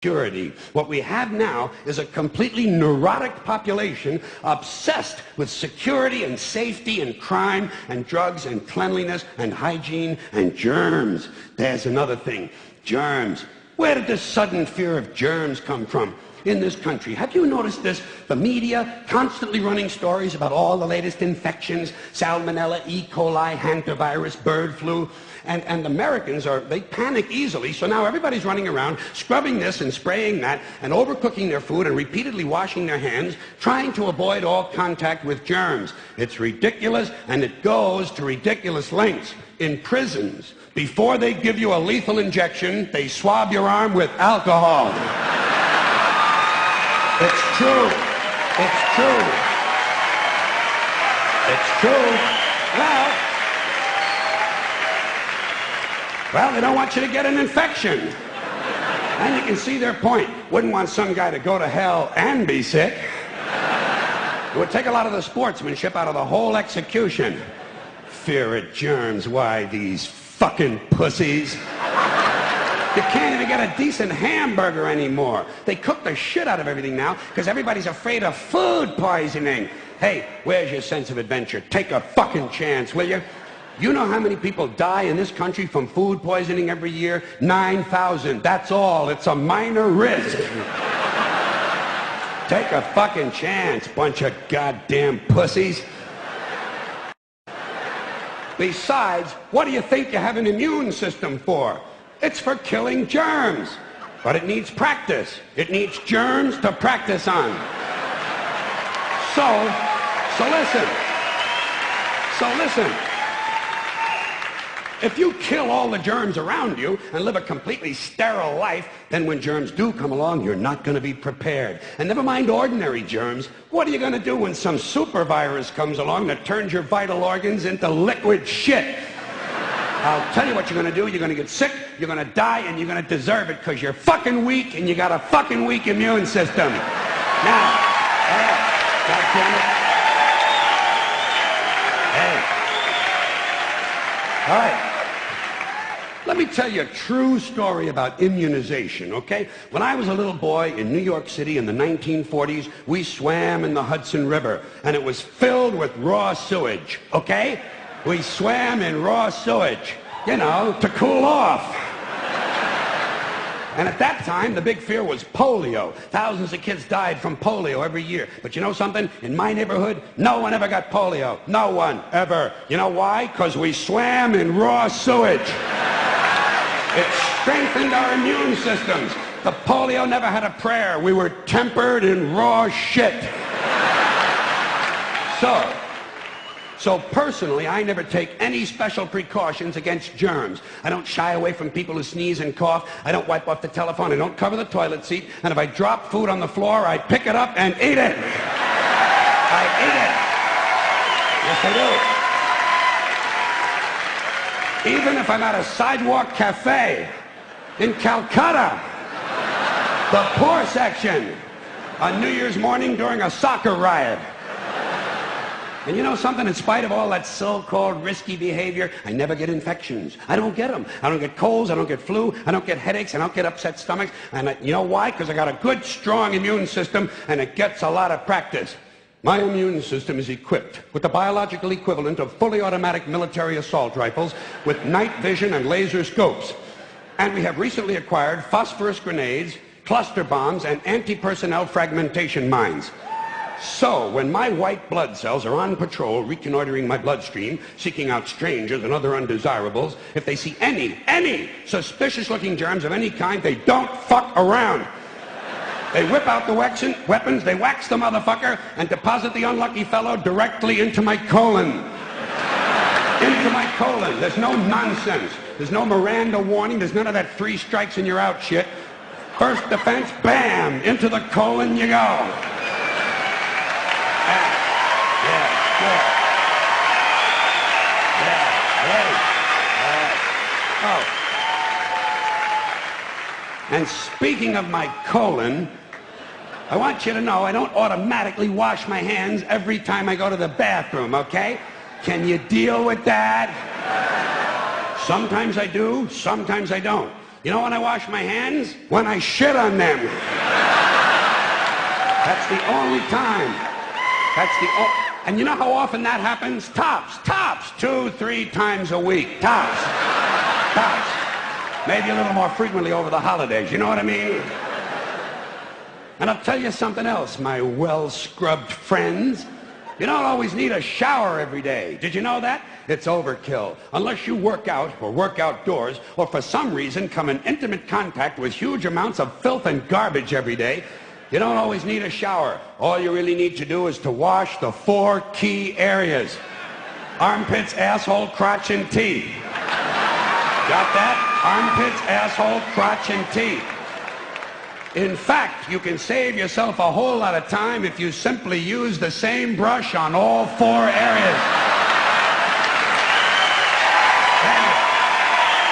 security. What we have now is a completely neurotic population obsessed with security and safety and crime and drugs and cleanliness and hygiene and germs. There's another thing. Germs. Where did this sudden fear of germs come from in this country? Have you noticed this? The media constantly running stories about all the latest infections, salmonella, E. coli, hantavirus, bird flu. And Americans they panic easily, so now everybody's running around scrubbing this and spraying that and overcooking their food and repeatedly washing their hands, trying to avoid all contact with germs. It's ridiculous, and it goes to ridiculous lengths. In prisons, before they give you a lethal injection, they swab your arm with alcohol. It's true. It's true. It's true. Well, they don't want you to get an infection. And you can see their point. Wouldn't want some guy to go to hell and be sick. It would take a lot of the sportsmanship out of the whole execution. Fear of germs. Why, these fucking pussies. You can't even get a decent hamburger anymore. They cook the shit out of everything now because everybody's afraid of food poisoning. Hey, where's your sense of adventure? Take a fucking chance, will you? You know how many people die in this country from food poisoning every year? 9,000. That's all. It's a minor risk. Take a fucking chance, bunch of goddamn pussies. Besides, what do you think you have an immune system for? It's for killing germs. But it needs practice. It needs germs to practice on. So listen. If you kill all the germs around you and live a completely sterile life, then when germs do come along, you're not going to be prepared. And never mind ordinary germs, what are you going to do when some super virus comes along that turns your vital organs into liquid shit? I'll tell you what you're going to do. You're going to get sick, you're going to die, and you're going to deserve it because you're fucking weak and you got a fucking weak immune system. Now, God damn it. Hey. All right. Let me tell you a true story about immunization, okay? When I was a little boy in New York City in the 1940s, we swam in the Hudson River, and it was filled with raw sewage, okay? We swam in raw sewage, you know, to cool off. And at that time, the big fear was polio. Thousands of kids died from polio every year. But you know something? In my neighborhood, no one ever got polio. No one, ever. You know why? Because we swam in raw sewage. It strengthened our immune systems. The polio never had a prayer. We were tempered in raw shit. So personally, I never take any special precautions against germs. I don't shy away from people who sneeze and cough. I don't wipe off the telephone. I don't cover the toilet seat. And if I drop food on the floor, I pick it up and eat it. I eat it. Yes, I do. Even if I'm at a sidewalk cafe in Calcutta, the poor section, on New Year's morning during a soccer riot. And you know something? In spite of all that so-called risky behavior, I never get infections. I don't get them. I don't get colds. I don't get flu. I don't get headaches. I don't get upset stomachs. And you know why? Because I got a good, strong immune system, and it gets a lot of practice. My immune system is equipped with the biological equivalent of fully automatic military assault rifles with night vision and laser scopes. And we have recently acquired phosphorus grenades, cluster bombs, and anti-personnel fragmentation mines. So, when my white blood cells are on patrol, reconnoitering my bloodstream, seeking out strangers and other undesirables, if they see any suspicious-looking germs of any kind, they don't fuck around. They whip out the weapons, they wax the motherfucker, and deposit the unlucky fellow directly into my colon. Into my colon. There's no nonsense. There's no Miranda warning. There's none of that 3 strikes and you're out shit. First defense, bam, into the colon you go. And speaking of my colon, I want you to know I don't automatically wash my hands every time I go to the bathroom, okay? Can you deal with that? Sometimes I do, sometimes I don't. You know when I wash my hands? When I shit on them. That's the only time. And you know how often that happens? Tops. 2, 3 times a week. Tops. Maybe a little more frequently over the holidays. You know what I mean? And I'll tell you something else, my well-scrubbed friends. You don't always need a shower every day. Did you know that? It's overkill. Unless you work out or work outdoors or for some reason come in intimate contact with huge amounts of filth and garbage every day, you don't always need a shower. All you really need to do is to wash the 4 key areas. Armpits, asshole, crotch, and teeth. Got that? Armpits, asshole, crotch, and teeth. In fact, you can save yourself a whole lot of time if you simply use the same brush on all 4 areas.